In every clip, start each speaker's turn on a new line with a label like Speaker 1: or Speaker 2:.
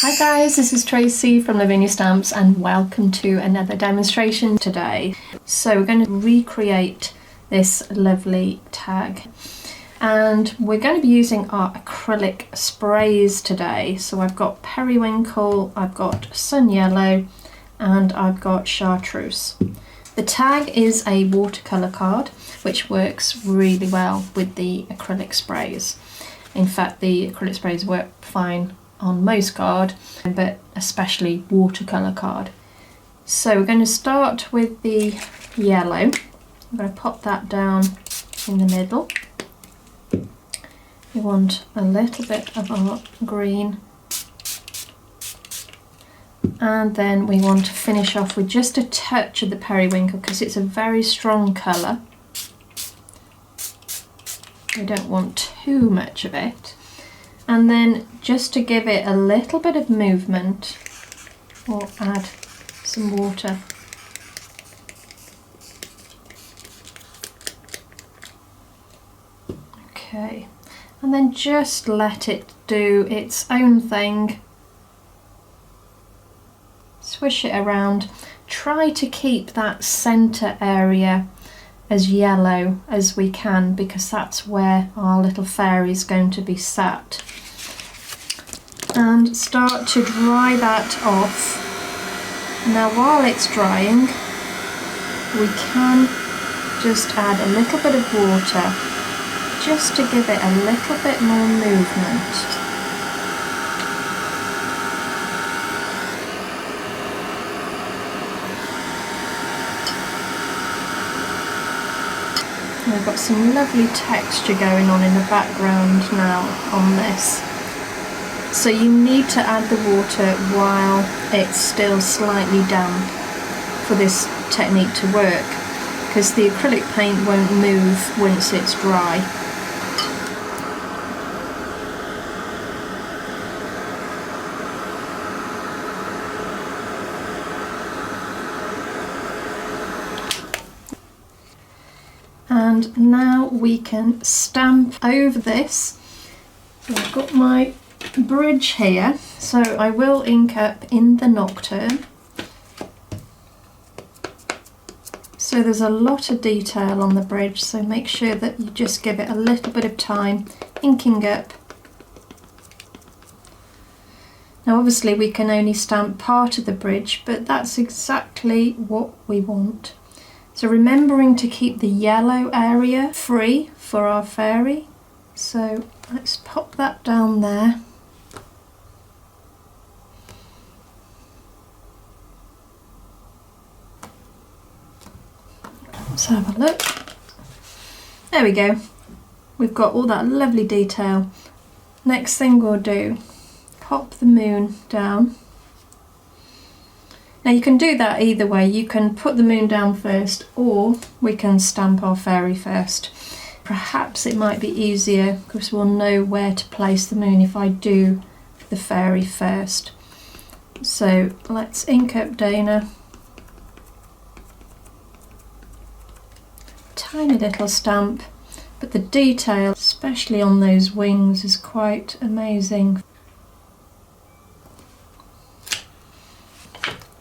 Speaker 1: Hi guys, this is Tracy from Lavinia Stamps and welcome to another demonstration today. So we're going to recreate this lovely tag and we're going to be using our acrylic sprays today. So I've got periwinkle, I've got sun yellow and I've got chartreuse. The tag is a watercolour card which works really well with the acrylic sprays. In fact, the acrylic sprays work fine on most card, but especially watercolour card. So we're going to start with the yellow. I'm going to pop that down in the middle. We want a little bit of our green. And then we want to finish off with just a touch of the periwinkle because it's a very strong colour. We don't want too much of it. And then just to give it a little bit of movement, we'll add some water. Okay, and then just let it do its own thing. Swish it around. Try to keep that centre area as yellow as we can because that's where our little fairy is going to be sat. And start to dry that off. Now while it's drying we can just add a little bit of water just to give it a little bit more movement. We've got some lovely texture going on in the background now on this. So you need to add the water while it's still slightly damp for this technique to work, because the acrylic paint won't move once it's dry. And now we can stamp over this. So I've got my bridge here, so I will ink up in the Nocturne. So there's a lot of detail on the bridge, so make sure that you just give it a little bit of time inking up. Now obviously we can only stamp part of the bridge, but that's exactly what we want. So remembering to keep the yellow area free for our fairy. So let's pop that down there. Let's have a look. There we go. We've got all that lovely detail. Next thing we'll do, pop the moon down. Now you can do that either way. You can put the moon down first, or we can stamp our fairy first. Perhaps it might be easier because we'll know where to place the moon if I do the fairy first. So let's ink up Dana. Tiny little stamp, but the detail, especially on those wings, is quite amazing.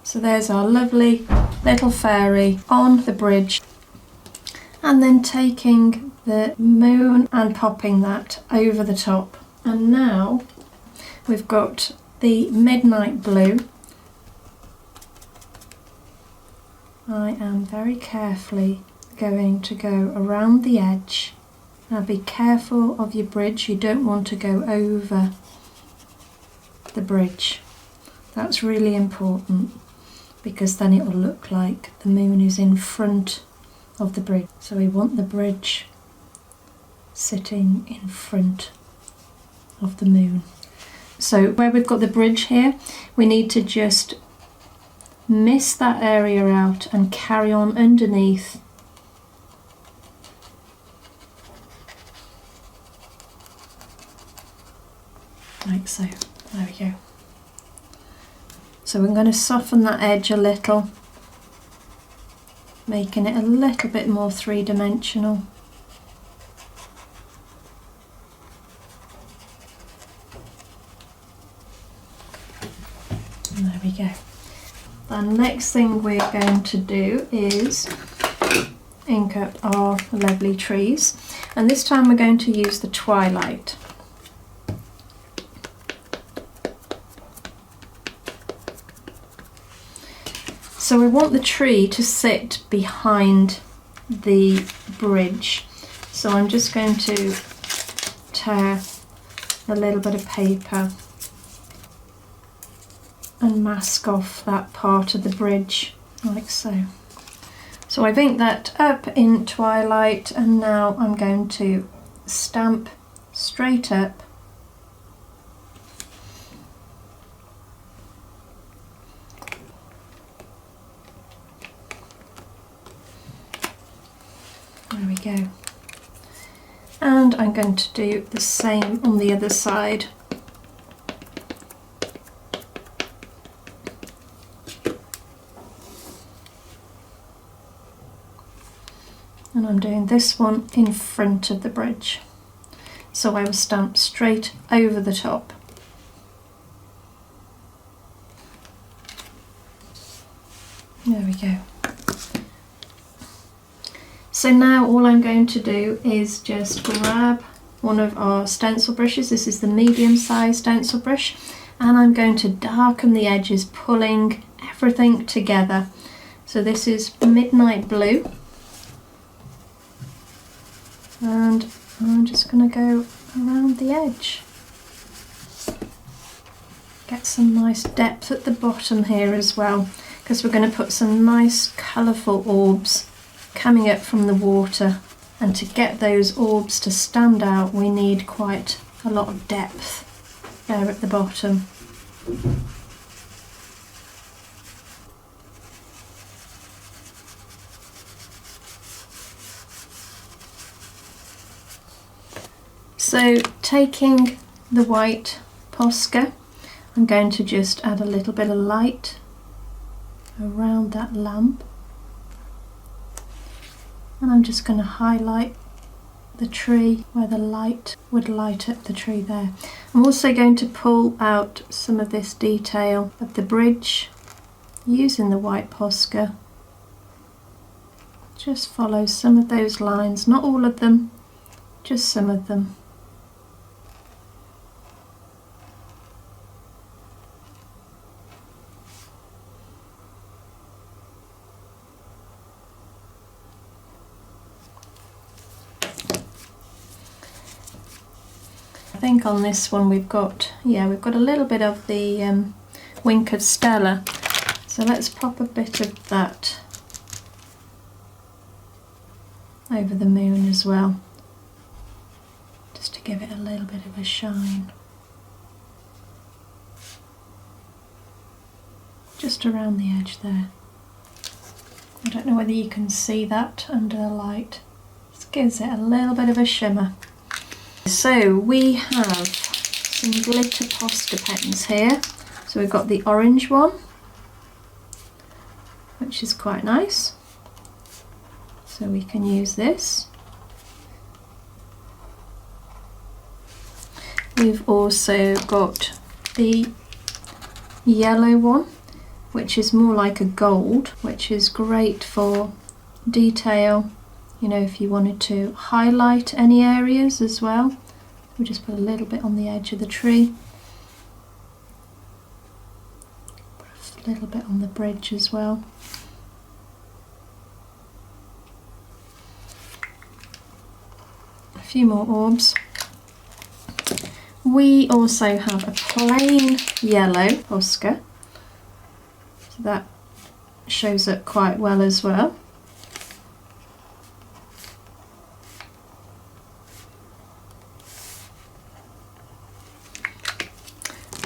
Speaker 1: So there's our lovely little fairy on the bridge, and then taking the moon and popping that over the top. And now we've got the midnight blue. I am very carefully going to go around the edge. Now be careful of your bridge, you don't want to go over the bridge. That's really important, because then it will look like the moon is in front of the bridge. So we want the bridge sitting in front of the moon. So where we've got the bridge here, we need to just miss that area out and carry on underneath. Like so. There we go. So I'm going to soften that edge a little, making it a little bit more three-dimensional. And there we go. The next thing we're going to do is ink up our lovely trees, and this time we're going to use the Twilight. So we want the tree to sit behind the bridge, so I'm just going to tear a little bit of paper and mask off that part of the bridge like so. So I've inked that up in Twilight, and now I'm going to stamp straight up there we go, and I'm going to do the same on the other side. And I'm doing this one in front of the bridge, so I will stamp straight over the top. There we go. So now all I'm going to do is just grab one of our stencil brushes. This is the medium size stencil brush, and I'm going to darken the edges, pulling everything together. So this is Midnight Blue. And I'm just going to go around the edge. Get some nice depth at the bottom here as well, because we're going to put some nice colourful orbs coming up from the water, and to get those orbs to stand out we need quite a lot of depth there at the bottom. So taking the white Posca, I'm going to just add a little bit of light around that lamp, and I'm just going to highlight the tree where the light would light up the tree there. I'm also going to pull out some of this detail of the bridge using the white Posca. Just follow some of those lines, not all of them, just some of them. I think on this one we've got a little bit of the wink of Stella, so let's pop a bit of that over the moon as well, just to give it a little bit of a shine, just around the edge there. I don't know whether you can see that under the light, just gives it a little bit of a shimmer. So we have some glitter Posca pens here. So we've got the orange one, which is quite nice. So we can use this. We've also got the yellow one, which is more like a gold, which is great for detail. You know, if you wanted to highlight any areas as well, we just put a little bit on the edge of the tree, put a little bit on the bridge as well. A few more orbs. We also have a plain yellow Posca, so that shows up quite well as well.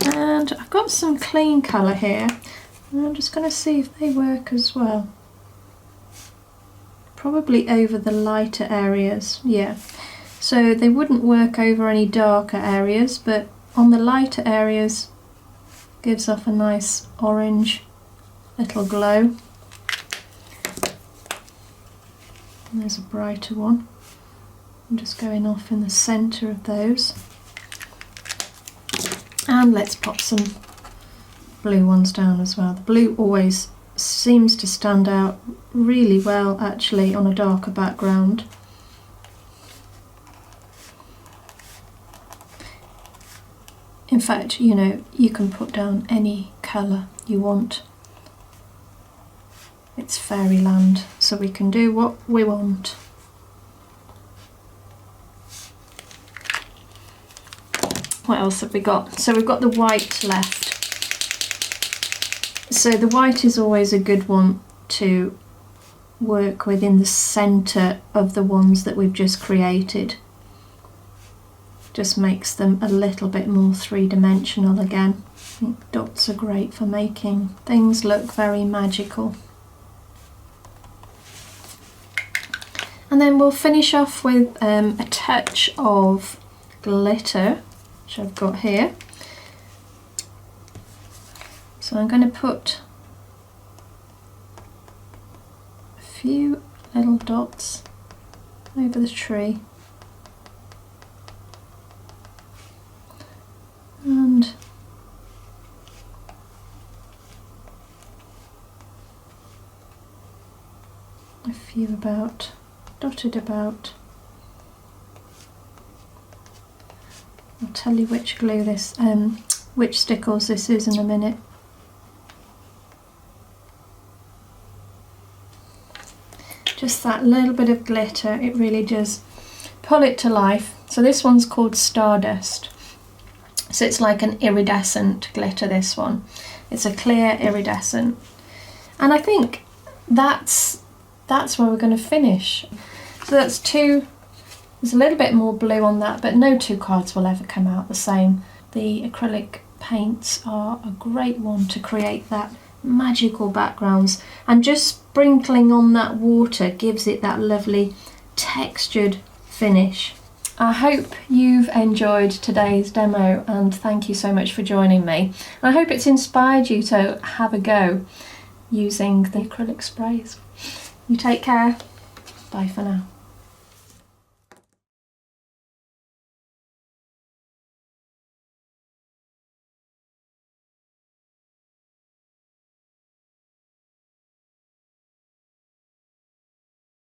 Speaker 1: And I've got some clean colour here, and I'm just going to see if they work as well. Probably over the lighter areas, yeah. So they wouldn't work over any darker areas, but on the lighter areas gives off a nice orange little glow. And there's a brighter one. I'm just going off in the centre of those. And let's pop some blue ones down as well. The blue always seems to stand out really well actually on a darker background. In fact, you know, you can put down any colour you want. It's fairyland, so we can do what we want. What else have we got? So we've got the white left. So the white is always a good one to work with in the centre of the ones that we've just created. Just makes them a little bit more three-dimensional again. I think dots are great for making things look very magical. And then we'll finish off with a touch of glitter, which I've got here. So I'm going to put a few little dots over the tree. And a few dotted about. I'll tell you which glue this, which Stickles this is in a minute. Just that little bit of glitter, it really does pull it to life. So this one's called Stardust. So it's like an iridescent glitter, this one. It's a clear iridescent. And I think that's where we're going to finish. So that's two, there's a little bit more blue on that, but no two cards will ever come out the same. The acrylic paints are a great one to create that magical backgrounds, and just sprinkling on that water gives it that lovely textured finish. I hope you've enjoyed today's demo, and thank you so much for joining me. And I hope it's inspired you to have a go using the acrylic sprays. You take care. Bye for now.